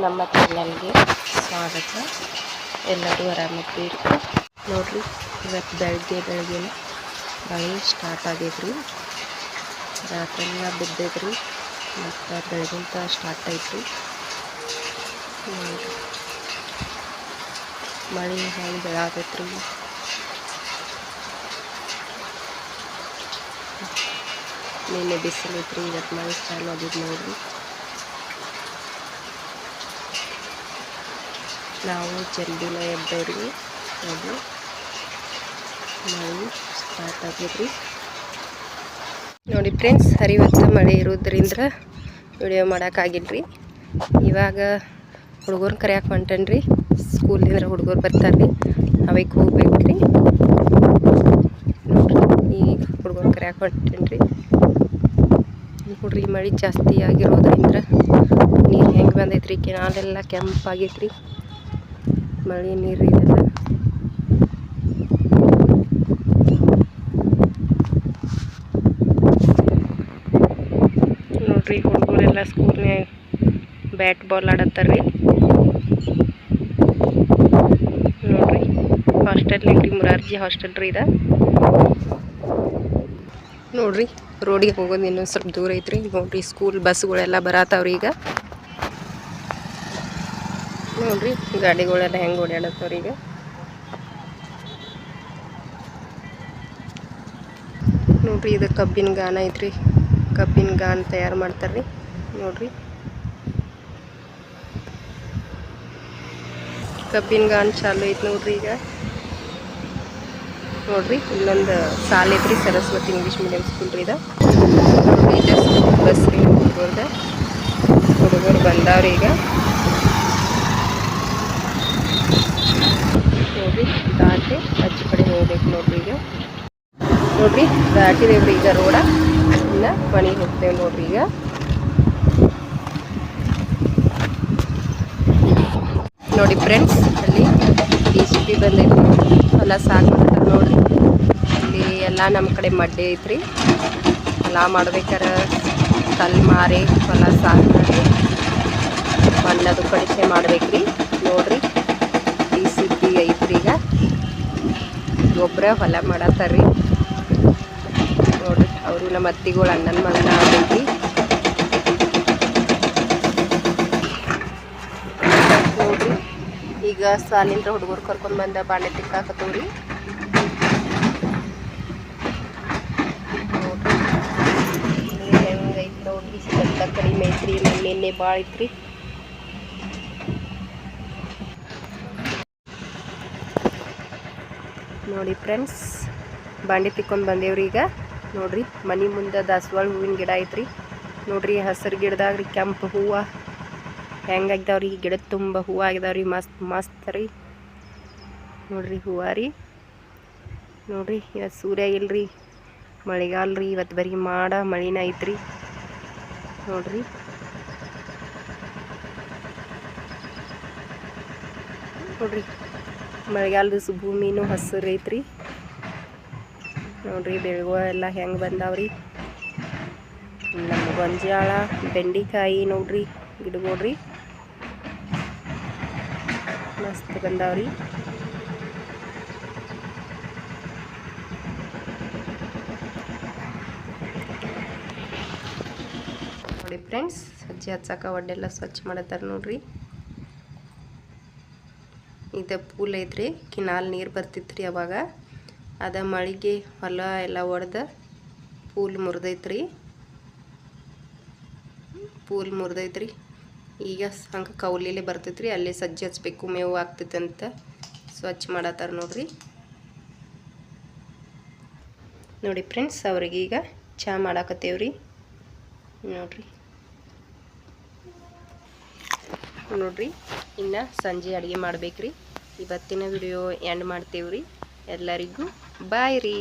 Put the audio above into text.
ನಮ್ಮ ಚಾನಲ್ಗೆ ಸ್ವಾಗತ. ಎಲ್ಲರೂ ಆರಾಮಿದ್ದೀರಿ ನೋಡ್ರಿ. ಇವತ್ತು ಬೆಳಗ್ಗೆ ಮಳೆ ಸ್ಟಾರ್ಟ್ ಆಗೈತ್ರಿ. ರಾತ್ರೆಲ್ಲ ಬಿದ್ದೈತ್ರಿ, ಮತ್ತು ಬೆಳಗಿಂತ ಸ್ಟಾರ್ಟ್ ಆಯ್ತು ನೋಡ್ರಿ. ಮಳೆ ಹೆಂಗೆ ಬೆಳಾತೈತ್ರಿ. ನಿನ್ನೆ ಬಿಸಿಲೈತ್ರಿ, ಇವತ್ತು ಮಳೆ ಚಾಲು ಆಗಿದ್ದು ನೋಡ್ರಿ. ನಾವು ಜಲ್ದಿನ ಎದ್ದೇವ್ರಿ ನೋಡ್ರಿ. ಮಳೆ ಸ್ಟಾರ್ಟ್ ಆಗೈತ್ರಿ ನೋಡಿ ಫ್ರೆಂಡ್ಸ್. ಇವತ್ತು ಮಳೆ ಇರೋದ್ರಿಂದ ವಿಡಿಯೋ ಮಾಡೋಕ್ಕಾಗಿಲ್ರಿ. ಇವಾಗ ಹುಡುಗರು ಕರೆಯಕ್ಕೆ ಹೊಂಟೇನ್ರಿ. ಸ್ಕೂಲಿಂದ ಹುಡುಗರು ಬರ್ತಾರ್ರಿ, ಅವಕ್ಕೆ ಹೋಗ್ಬೇಕ್ರಿ ನೋಡ್ರಿ. ಈಗ ಹುಡುಗರು ಕರೆಯಕ್ಕೆ ಹೊಂಟೇನ್ರಿ ನೋಡ್ರಿ. ಮಳೆ ಜಾಸ್ತಿ ಆಗಿರೋದ್ರಿಂದ ನೀರು ಹೆಂಗೆ ಬಂದೈತ್ರಿ, ಕೆನಾಲೆಲ್ಲ ಕೆಂಪಾಗೈತ್ರಿ. ಮಳೆ ನೀರು ಇದೆಲ್ಲ ನೋಡ್ರಿ. ಹುಡುಗರೆಲ್ಲ ಸ್ಕೂಲ್ನಾಗ ಬ್ಯಾಟ್ ಬಾಲ್ ಆಡತ್ತಾರ್ರಿ ನೋಡ್ರಿ. ಹಾಸ್ಟೆಲ್ ರೀ, ಮುರಾರ್ಜಿ ಹಾಸ್ಟೆಲ್ ರೀ. ನೋಡ್ರಿ, ರೋಡಿಗೆ ಹೋಗೋದು ಇನ್ನೊಂದು ಸ್ವಲ್ಪ ದೂರ ಐತ್ರಿ ನೋಡ್ರಿ. ಸ್ಕೂಲ್ ಬಸ್ಗಳೆಲ್ಲ ಬರತ್ತಾವ್ರಿ ಈಗ ನೋಡ್ರಿ. ಗಾಡಿಗಳೆಲ್ಲ ಹೆಂಗೆ ಓಡಾಡತ್ತವ್ರಿ ಈಗ ನೋಡ್ರಿ. ಇದು ಕಬ್ಬಿನ ಗಾನ ಐತ್ರಿ, ಕಬ್ಬಿನ ಗಾನ ತಯಾರು ಮಾಡ್ತಾರ್ರಿ ನೋಡ್ರಿ. ಕಬ್ಬಿನ ಗಾನ ಚಾಲು ಐತಿ ನೋಡ್ರಿ ಈಗ ನೋಡ್ರಿ. ಇಲ್ಲೊಂದು ಸಾಲ ಐತ್ರಿ, ಸರಸ್ವತಿ ಇಂಗ್ಲೀಷ್ ಮೀಡಿಯಂ ಸ್ಕೂಲ್ ರೀ ಇದು ನೋಡ್ರಿ. ಇದು ಸ್ಕೂಲ್ ಬಸ್ ರೀ ಹುಡುಗರು ಬಂದವ್ರಿ ಈಗ ನೋಡ್ರಿ. ದಾಟಿ ಅಚ್ಚ ಕಡೆ ಹೋಗ್ಬೇಕು ನೋಡ್ರಿ. ಈಗ ನೋಡ್ರಿ, ದಾಟಿದೇವ್ರಿ ಈಗ ರೋಡ. ಇನ್ನು ಮನೆಗೆ ಹೋಗ್ತೇವೆ ನೋಡ್ರಿ. ಈಗ ನೋಡಿ ಫ್ರೆಂಡ್ಸ್, ಅಲ್ಲಿ DCP ಬಂದೈತಿ, ಹೊಲ ಸಾಕು ಮಾಡ್ತಾರೆ ನೋಡ್ರಿ. ಇಲ್ಲಿ ಎಲ್ಲ ನಮ್ಮ ಕಡೆ ಮಡ್ಡೆ ಐತ್ರಿ. ಹೊಲ ಮಾಡ್ಬೇಕಾರೆ ಕಲ್ಲು ಮಾರಿ ಹೊಲ ಸಾಕು ಮಾಡಿ ಮಣ್ಣದು ಕಡಿಸೆ ಮಾಡ್ಬೇಕ್ರಿ ನೋಡ್ರಿ. DCP ಐತ್ರಿ. ಈಗ ಗೊಬ್ಬರ ಹೊಲ ಮಾಡತ್ತಾರ್ರಿ ನೋಡ್ರಿ. ಅವರು ನಮ್ಮ ಅತ್ತಿಗಳು ಅಣ್ಣನ ಮಗನ ಆಗೈತಿ ನೋಡ್ರಿ. ಈಗ ಸಾಲಿಂದ ಹುಡುಗರು ಕರ್ಕೊಂಡು ಬಂದ ಬಾಂಡೆ ತಿಕ್ಕಾಕತ್ತವ್ರಿ ನೋಡ್ರಿ. ಹೆಂಗೈತಿ ನೋಡ್ರಿ. ಎಲ್ಲ ಕಡಿಮೆ ಐತ್ರಿ, ನಿನ್ನೆ ಭಾಳ ಐತ್ರಿ ನೋಡಿ ಫ್ರೆಂಡ್ಸ್. ಬಾಂಡೆ ತಿಕ್ಕೊಂಡು ಬಂದೇವ್ರಿ ಈಗ ನೋಡ್ರಿ. ಮನೆ ಮುಂದೆ ದಾಸವಾಳ ಹೂವಿನ ಗಿಡ ಐತ್ರಿ ನೋಡ್ರಿ. ಹಸಿರು ಗಿಡದಾಗ ರೀ ಕೆಂಪು ಹೂವು ಹೆಂಗಾಗ್ದಾವ್ರಿ. ಗಿಡದ ತುಂಬ ಹೂವು ಆಗಿದಾವ್ರಿ, ಮಸ್ತ್ ಮಸ್ತ್ ರೀ ನೋಡ್ರಿ. ಹೂವು ರೀ ನೋಡ್ರಿ. ಇವತ್ತು ಸೂರ್ಯ ಇಲ್ರಿ, ಮಳೆಗಾಲ ರೀ. ಇವತ್ತು ಬರೀ ಮಾಡ ಮಳಿನ ಐತ್ರಿ ನೋಡ್ರಿ. ನೋಡ್ರಿ, ಮಳೆಗಾಲದ ಭೂಮಿನೂ ಹಸಿರು ಐತ್ರಿ ನೋಡ್ರಿ. ಬೆಳೆಗಳು ಎಲ್ಲ ಹೆಂಗೆ ಬಂದಾವ್ರಿ. ನಮ್ಮ ಗೊಂಜಾಳ ಬೆಂಡೆಕಾಯಿ ನೋಡ್ರಿ, ಗಿಡಗಳ್ರಿ ಮಸ್ತ್ ಬಂದಾವ್ರಿ ನೋಡಿ ಫ್ರೆಂಡ್ಸ್. ಸಜ್ಜಿ ಹಚ್ಚಾಕ ಒಡ್ಡೆಲ್ಲ ಸ್ವಚ್ಛ ಮಾಡತ್ತಾರ ನೋಡ್ರಿ. ಇದು ಪೂಲ್ ಐತ್ರಿ, ಕಿನಾಲ್ ನೀರು ಬರ್ತಿತ್ರಿ ಅವಾಗ. ಅದ ಮಳೆಗೆ ಹೊಲ ಎಲ್ಲ ಒಡೆದ ಪೂಲ್ ಮುರಿದೈತ್ರಿ. ಈಗ ಹಂಗೆ ಕೌಲಿಲೆ ಬರ್ತೈತ್ರಿ, ಅಲ್ಲೇ ಸಜ್ಜಿ ಹಚ್ಬೇಕು, ಮೇವು ಆಗ್ತೈತೆ ಅಂತ ಸ್ವಚ್ಛ ಮಾಡತ್ತಾರ ನೋಡ್ರಿ. ನೋಡಿ ಫ್ರೆಂಡ್ಸ್, ಅವ್ರಿಗೆ ಈಗ ಚಹಾ ಮಾಡಾಕತ್ತೇವ್ರಿ ನೋಡ್ರಿ. ಇನ್ನು ಸಂಜೆ ಅಡುಗೆ ಮಾಡ್ಬೇಕ್ರಿ. ಇವತ್ತಿನ ವಿಡಿಯೋ ಎಂಡ್ ಮಾಡ್ತೇವ್ರಿ. ಎಲ್ಲರಿಗೂ ಬಾಯ್ ರೀ.